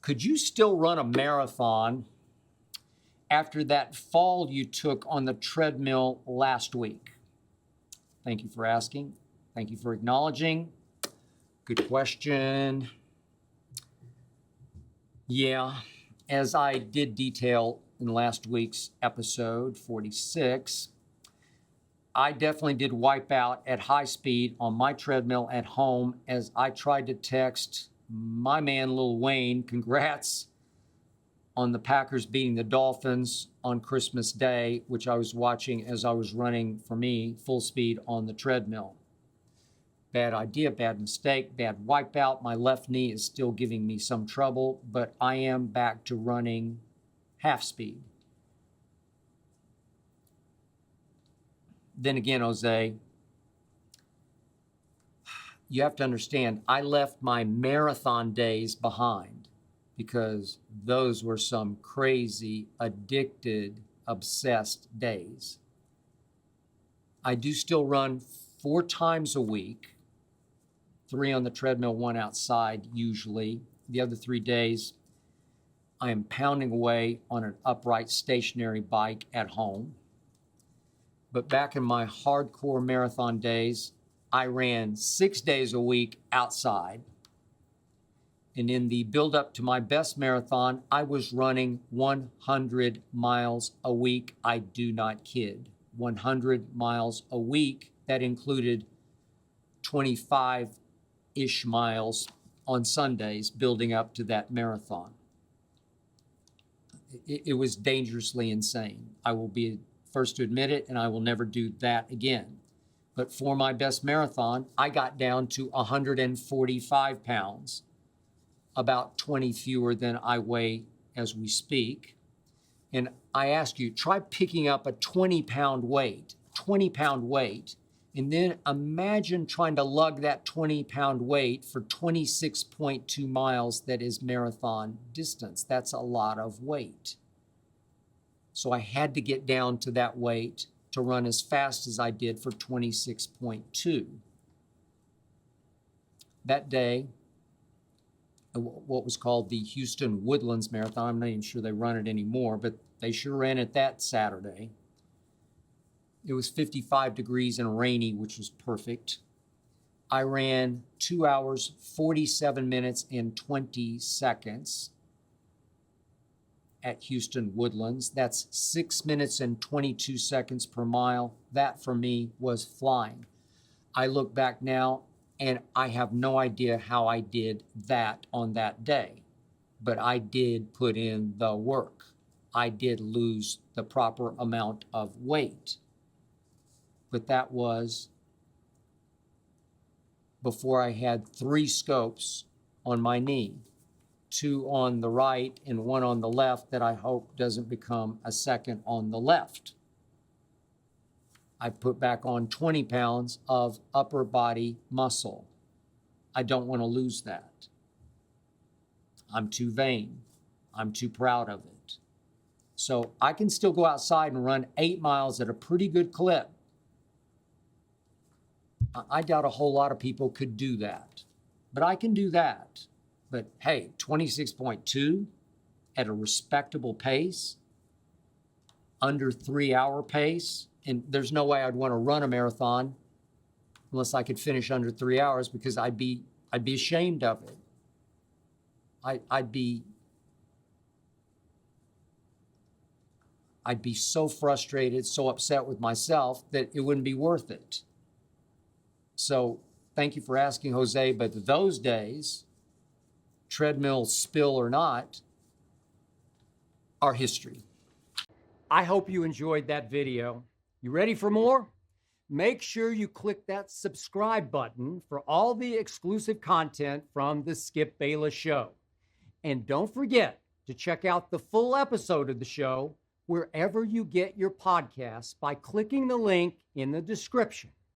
Could you still run a marathon after that fall you took on the treadmill last week? Thank you for asking. Thank you for acknowledging. Good question. Yeah, as I did detail in last week's episode 46, I definitely did wipe out at high speed on my treadmill at home as I tried to text my man Lil Wayne, congrats on the Packers beating the Dolphins on Christmas Day, which I was watching as I was running, for me, full speed on the treadmill. Bad idea, bad mistake, bad wipeout. My left knee is still giving me some trouble, but I am back to running half speed. Then again, Jose, you have to understand, I left my marathon days behind because those were some crazy, addicted, obsessed days. I do still run 4 times a week, 3 on the treadmill, 1 outside usually. The other 3 days, I am pounding away on an upright stationary bike at home. But back in my hardcore marathon days, I ran 6 days a week outside. And in the build-up to my best marathon, I was running 100 miles a week. I do not kid. 100 miles a week. That included 25-ish miles on Sundays building up to that marathon. It was dangerously insane. I will be first to admit it, and I will never do that again. But for my best marathon, I got down to 145 pounds, about 20 fewer than I weigh as we speak. And I ask you, try picking up a 20-pound weight, and then imagine trying to lug that 20-pound weight for 26.2 miles that is marathon distance. That's a lot of weight. So I had to get down to that weight to run as fast as I did for 26.2. That day, what was called the Houston Woodlands Marathon, I'm not even sure they run it anymore, but they sure ran it that Saturday. It was 55 degrees and rainy, which was perfect. I ran 2 hours, 47 minutes, and 20 seconds at Houston Woodlands. That's 6 minutes and 22 seconds per mile. That for me was flying. I look back now and I have no idea how I did that on that day, but I did put in the work. I did lose the proper amount of weight, but that was before I had 3 scopes on my knee. 2 on the right and 1 on the left that I hope doesn't become a second on the left. I put back on 20 pounds of upper body muscle. I don't want to lose that. I'm too vain. I'm too proud of it. So I can still go outside and run 8 miles at a pretty good clip. I doubt a whole lot of people could do that, but I can do that. But hey, 26.2 at a respectable pace, under 3-hour pace, and there's no way I'd want to run a marathon unless I could finish under 3 hours because I'd be ashamed of it. I'd be so frustrated, so upset with myself that it wouldn't be worth it. So thank you for asking, Jose, but those days, treadmill spill or not, are history. I hope you enjoyed that video. You ready for more? Make sure you click that subscribe button for all the exclusive content from the Skip Bayless Show. And don't forget to check out the full episode of the show wherever you get your podcasts by clicking the link in the description.